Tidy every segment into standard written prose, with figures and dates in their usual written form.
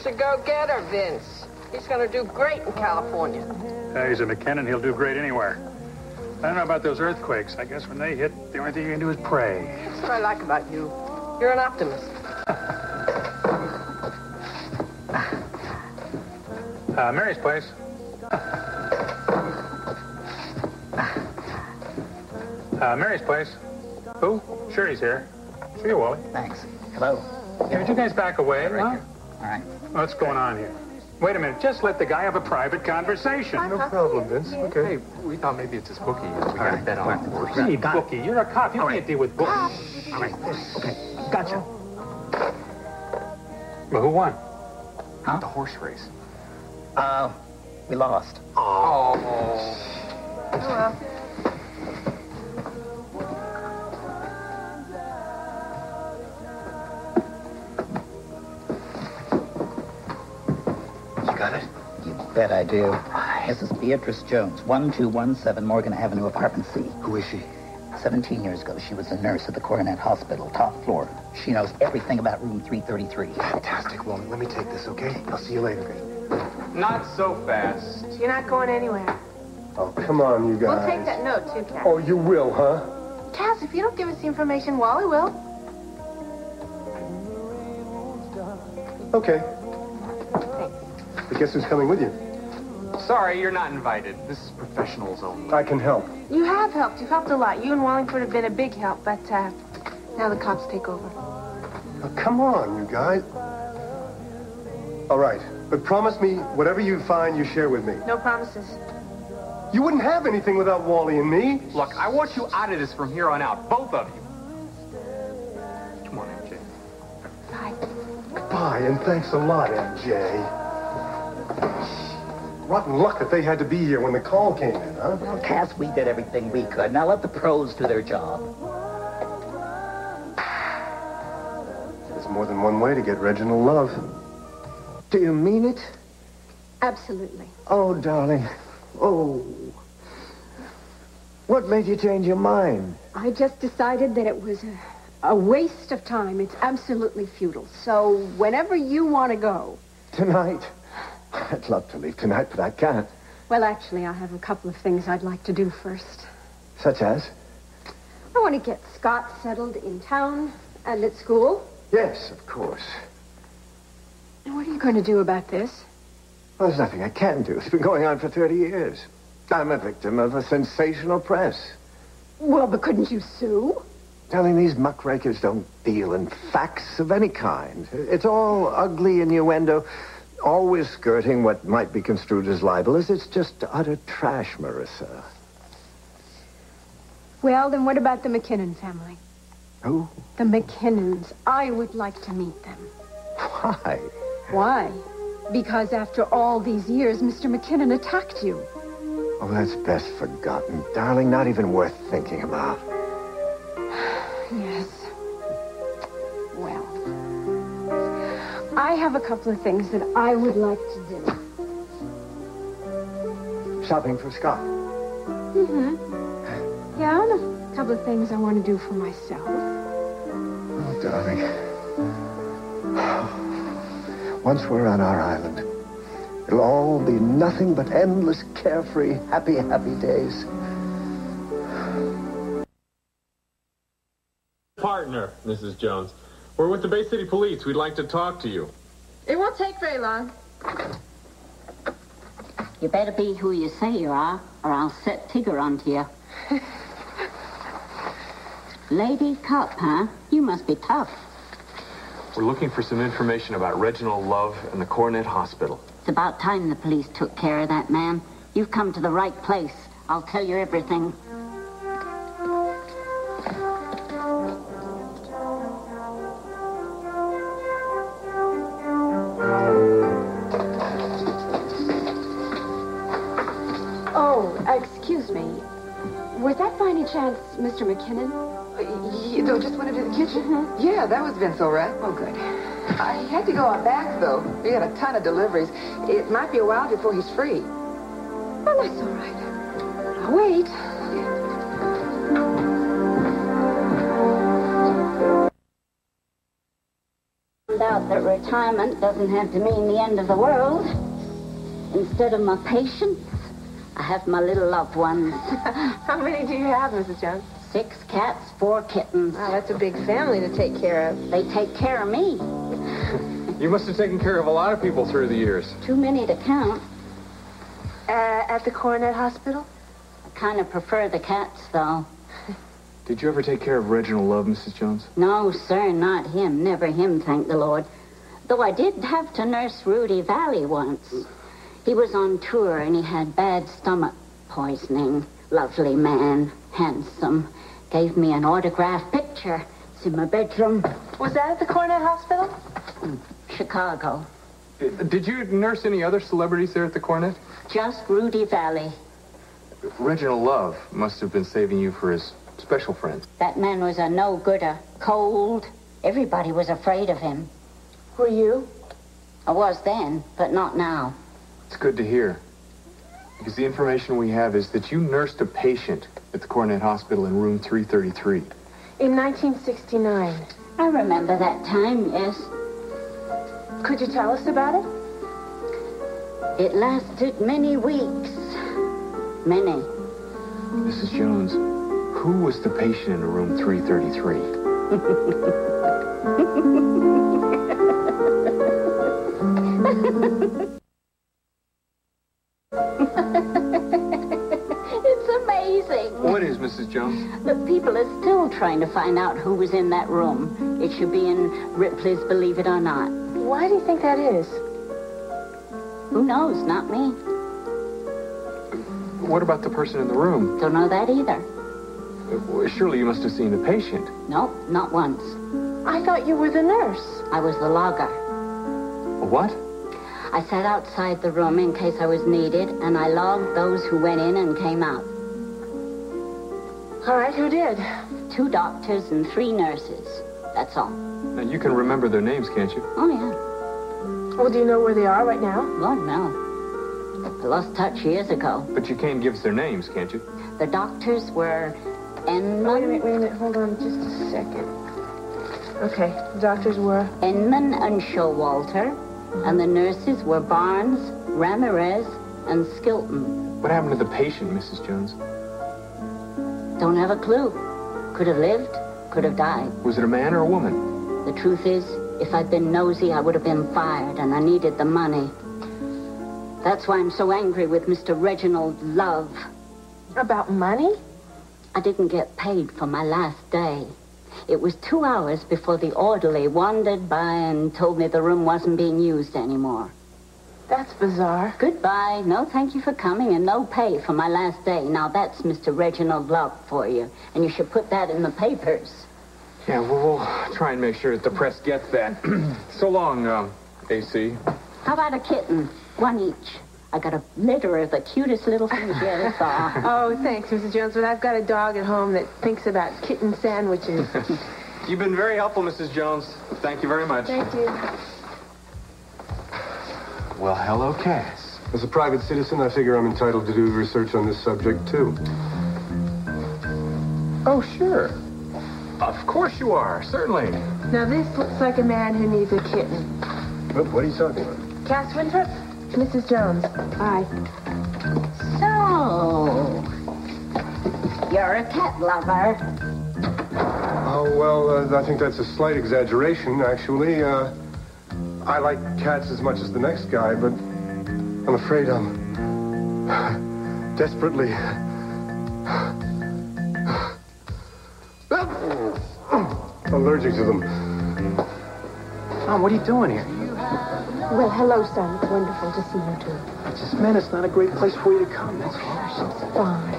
Vince's a go-getter, Vince. He's going to do great in California. He's a McKinnon. He'll do great anywhere. I don't know about those earthquakes. I guess when they hit, the only thing you can do is pray. That's what I like about you. You're an optimist. Mary's place. Mary's place. Who? Sure, he's here. See you, Wally. Thanks. Hello. Hey, would you guys back away? Right Huh? here. All right. What's going on here? Wait a minute. Just let the guy have a private conversation. No problem, Vince. Okay. Hey, we thought maybe it's his bookie. We got to bet on it. What do you mean, bookie? You're a cop. You can't deal with bookies. All right. Okay. Gotcha. Well, who won? Huh? The horse race. We lost. Oh. Well. Got it? You bet I do. Mrs. Beatrice Jones, 1217 Morgan Avenue, apartment C. Who is she? 17 years ago, she was a nurse at the Coronet Hospital, top floor. She knows everything about room 333. Fantastic, Wally. Let me take this, okay? I'll see you later. Not so fast. You're not going anywhere. Oh, come on, you guys. We'll take that note, too, Cass. Oh, you will, huh? Cass, if you don't give us the information, Wally will. Okay. But guess who's coming with you? Sorry, you're not invited. This is professionals only. I can help. You have helped. You've helped a lot. You and Wallingford have been a big help, but now the cops take over. Now, come on, you guys. All right, but promise me whatever you find, you share with me. No promises. You wouldn't have anything without Wally and me. Look, I want you out of this from here on out, both of you. Come on, MJ. Bye. Goodbye, and thanks a lot, MJ. Rotten luck that they had to be here when the call came in, huh? Well, Cass, we did everything we could. Now let the pros do their job. There's more than one way to get Reginald love. Do you mean it? Absolutely. Oh, darling. Oh. What made you change your mind? I just decided that it was a waste of time. It's absolutely futile. So whenever you want to go. Tonight? I'd love to leave tonight, but I can't. Well, actually, I have a couple of things I'd like to do first. Such as? I want to get Scott settled in town and at school. Yes, of course. And what are you going to do about this? Well, there's nothing I can do. It's been going on for 30 years. I'm a victim of a sensational press. Well, but couldn't you sue? Darling, these muckrakers don't deal in facts of any kind. It's all ugly innuendo, always skirting what might be construed as libelous. It's just utter trash, Marissa. Well, then what about the McKinnon family? Who? The McKinnons. I would like to meet them. Why? Why? Because after all these years, Mr. McKinnon attacked you. Oh, that's best forgotten. Darling, not even worth thinking about. Yes. Well, I have a couple of things that I would like to do. Shopping for Scott? Mm-hmm. Yeah, and a couple of things I want to do for myself. Oh, darling. Once we're on our island, it'll all be nothing but endless, carefree, happy, happy days. Partner, Mrs. Jones. We're with the Bay City Police. We'd like to talk to you. It won't take very long. You better be who you say you are, or I'll set Tigger onto you. Lady cop, huh? You must be tough. We're looking for some information about Reginald Love and the Coronet Hospital. It's about time the police took care of that man. You've come to the right place. I'll tell you everything. Oh, excuse me. Was that by any chance Mr. McKinnon? They just went into the kitchen? Mm-hmm. Yeah, that was Vince, all right. Oh, good. He had to go out back, though. We had a ton of deliveries. It might be a while before he's free. Well, that's all right. I'll wait. found out that retirement doesn't have to mean the end of the world. Instead of my patients, I have my little loved ones. How many do you have, Mrs. Jones? 6 cats, 4 kittens. Wow, that's a big family to take care of. They take care of me. You must have taken care of a lot of people through the years. Too many to count. At the Coronet Hospital? I kind of prefer the cats, though. Did you ever take care of Reginald Love, Mrs. Jones? No, sir, not him. Never him, thank the Lord. Though I did have to nurse Rudy Valley once. He was on tour and he had bad stomach poisoning. Lovely man, handsome. Gave me an autographed picture. It's in my bedroom. Was that at the Coronet Hospital? Chicago. Did you nurse any other celebrities there at the Coronet? Just Rudy Valley. Reginald Love must have been saving you for his special friend. That man was a no-gooder. Cold. Everybody was afraid of him. Were you? I was then, but not now. It's good to hear. Because the information we have is that you nursed a patient at the Coronet Hospital in room 333. In 1969. I remember that time, yes. Could you tell us about it? It lasted many weeks. Many. Mrs. Jones, who was the patient in room 333? It's amazing. What is, Mrs. Jones? The people are still trying to find out who was in that room. It should be in Ripley's Believe It or Not. Why do you think that is? Who knows? Not me. What about the person in the room? Don't know that either. Surely you must have seen the patient. Nope, not once. I thought you were the nurse. I was the logger. What? I sat outside the room in case I was needed, and I logged those who went in and came out. All right, who did? 2 doctors and 3 nurses. That's all. Now, you can remember their names, can't you? Oh, yeah. Well, do you know where they are right now? Lord, no. I lost touch years ago. But you can give us their names, can't you? The doctors were Enman. Wait a minute. Hold on just a second. Okay, the doctors were? Enman and Showalter. And the nurses were Barnes, Ramirez, and Skilton. What happened to the patient, Mrs. Jones? Don't have a clue. Could have lived, could have died. Was it a man or a woman? The truth is, if I'd been nosy, I would have been fired, and I needed the money. That's why I'm so angry with Mr. Reginald Love. About money? I didn't get paid for my last day. It was 2 hours before the orderly wandered by and told me the room wasn't being used anymore. That's bizarre. Goodbye. No thank you for coming and no pay for my last day. Now that's Mr. Reginald Love for you. And you should put that in the papers. Yeah, we'll try and make sure that the press gets that. So long, AC. How about a kitten? 1 each. I got a litter of the cutest little things you ever saw. Oh, thanks, Mrs. Jones, but I've got a dog at home that thinks about kitten sandwiches. You've been very helpful, Mrs. Jones. Thank you very much. Thank you. Well, hello, Cass. As a private citizen, I figure I'm entitled to do research on this subject, too. Oh, sure. Of course you are, certainly. Now, this looks like a man who needs a kitten. What are you talking about? Cass Winthrop, Mrs. Jones. Hi. So, you're a cat lover. Oh, well, I think that's a slight exaggeration, actually. I like cats as much as the next guy, but I'm afraid I'm desperately allergic to them. Mom, what are you doing here? Well, hello, son. It's wonderful to see you, too. I just meant it's not a great place for you to come, that's all. Fine.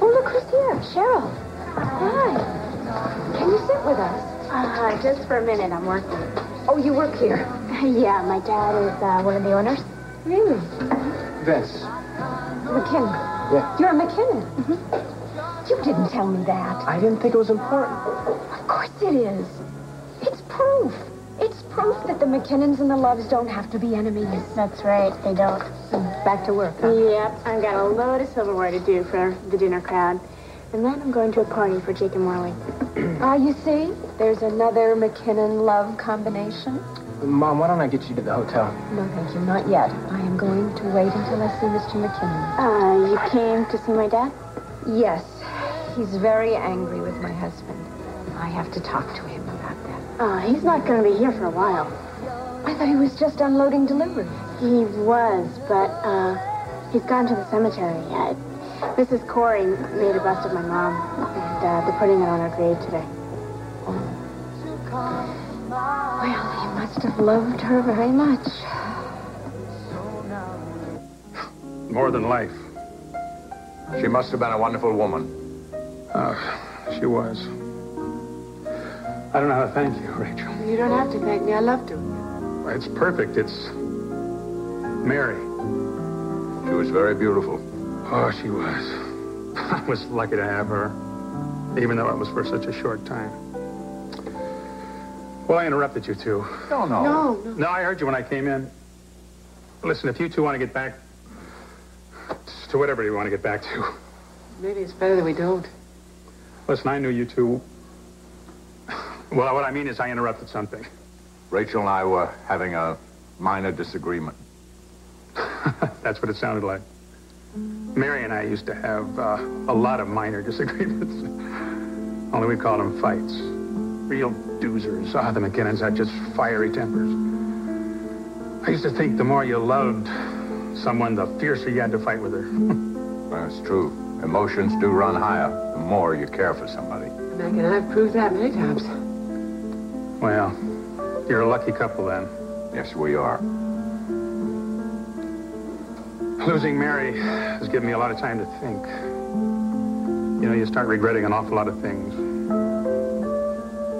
Oh, look who's here. Cheryl. Hi. Can you sit with us? Just for a minute. I'm working. Oh, you work here? Yeah, my dad is one of the owners. Really? Vince. McKinnon. Yeah. You're a McKinnon? Mm-hmm. You didn't tell me that. I didn't think it was important. Of course it is. It's proof. It's proof that the McKinnons and the Loves don't have to be enemies. That's right. They don't. Back to work, huh? Yep. I've got a load of silverware to do for the dinner crowd. And then I'm going to a party for Jake and Wally. You see, there's another McKinnon love combination. Mom, why don't I get you to the hotel? No, thank you, not yet. I am going to wait until I see Mr. McKinnon. You came to see my dad? Yes, he's very angry with my husband. I have to talk to him about that. He's not going to be here for a while. I thought he was just unloading delivery. He was, but he's gone to the cemetery. Mrs. Corey made a bust of my mom, and they're putting it on her grave today. Well, he must have loved her very much. More than life. She must have been a wonderful woman. She was. I don't know how to thank you, Rachel. You don't have to thank me. I love to. It's perfect. It's Mary. She was very beautiful. Oh, she was. I was lucky to have her, even though it was for such a short time. Well, I interrupted you two. No. No, I heard you when I came in. Listen, if you two want to get back to whatever you want to get back to. Maybe it's better that we don't. Listen, I knew you two. Well, what I mean is I interrupted something. Rachel and I were having a minor disagreement. That's what it sounded like. Mary and I used to have a lot of minor disagreements. Only we called them fights. Real doozers. The McKinnons had just fiery tempers. I used to think the more you loved someone, the fiercer you had to fight with her. That's true. Emotions do run higher the more you care for somebody. Meg and I've proved that many times. Well, you're a lucky couple then. Yes, we are. Losing Mary has given me a lot of time to think. You know, you start regretting an awful lot of things.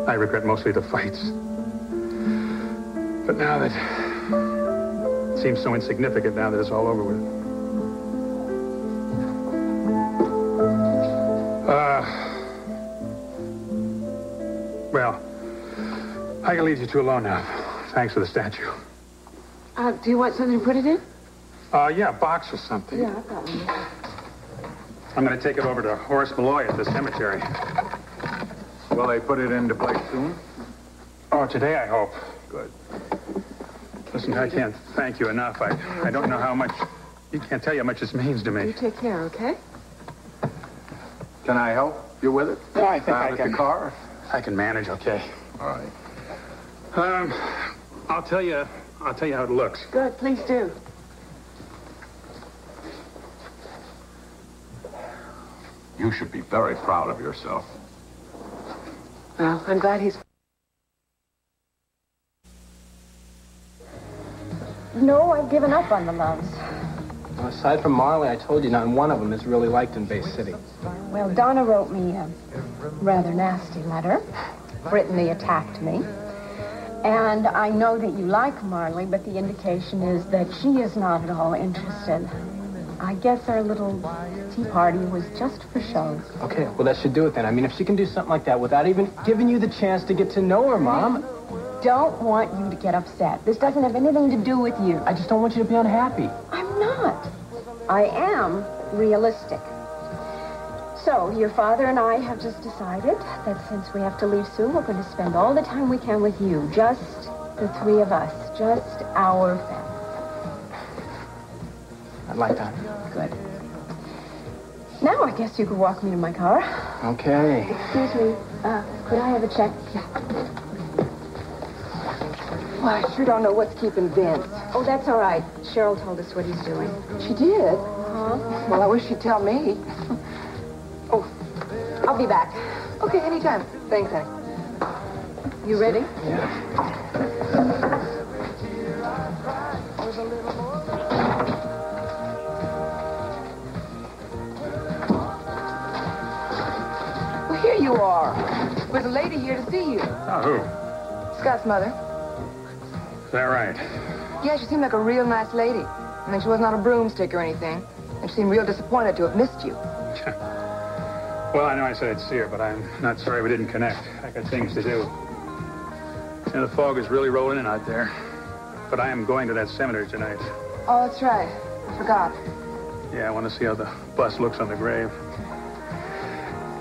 I regret mostly the fights. But now that it seems so insignificant now that it's all over with. Well, I can leave you two alone now. Thanks for the statue. Do you want something to put it in? Yeah, a box or something. Yeah, I've got one. I'm going to take it over to Horace Malloy at the cemetery. Will they put it into place soon? Oh, today, I hope. Good. Listen, I can't thank you enough. I don't know how much... You can't tell you how much this means to me. You take care, okay? Can I help you with it? Yeah, I think I can. The car? I can manage, okay. All right. I'll tell you how it looks. Good, please do. You should be very proud of yourself. Well, I'm glad he's... No, I've given up on the Loves. Well, aside from Marley, I told you not one of them is really liked in Bay City. Well, Donna wrote me a rather nasty letter. Brittany attacked me. And I know that you like Marley, but the indication is that she is not at all interested. I guess our little tea party was just for show. Okay, well, that should do it then. I mean, if she can do something like that without even giving you the chance to get to know her, Mom... Don't want you to get upset. This doesn't have anything to do with you. I just don't want you to be unhappy. I'm not. I am realistic. So, your father and I have just decided that since we have to leave soon, we're going to spend all the time we can with you. Just the three of us. Just our family. I'd like that. Good. Now I guess you could walk me to my car. Okay. Excuse me. Could I have a check? Yeah. Well, I sure don't know what's keeping Vince. Oh, that's all right. Cheryl told us what he's doing. She did? Huh? Well, I wish she'd tell me. Oh, I'll be back. Okay, anytime. Thanks, honey. You ready? Yeah. Well, here you are. There's a lady here to see you. Oh, who? Scott's mother. Is that right? Yeah, she seemed like a real nice lady. I mean, she wasn't on a broomstick or anything. And she seemed real disappointed to have missed you. Well, I know I said I'd see her, but I'm not sorry we didn't connect. I got things to do. You know, the fog is really rolling in out there. But I am going to that cemetery tonight. Oh, that's right. I forgot. Yeah, I want to see how the bus looks on the grave.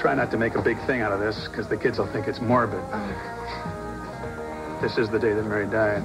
try not to make a big thing out of this, because the kids will think it's morbid. This is the day that Mary died.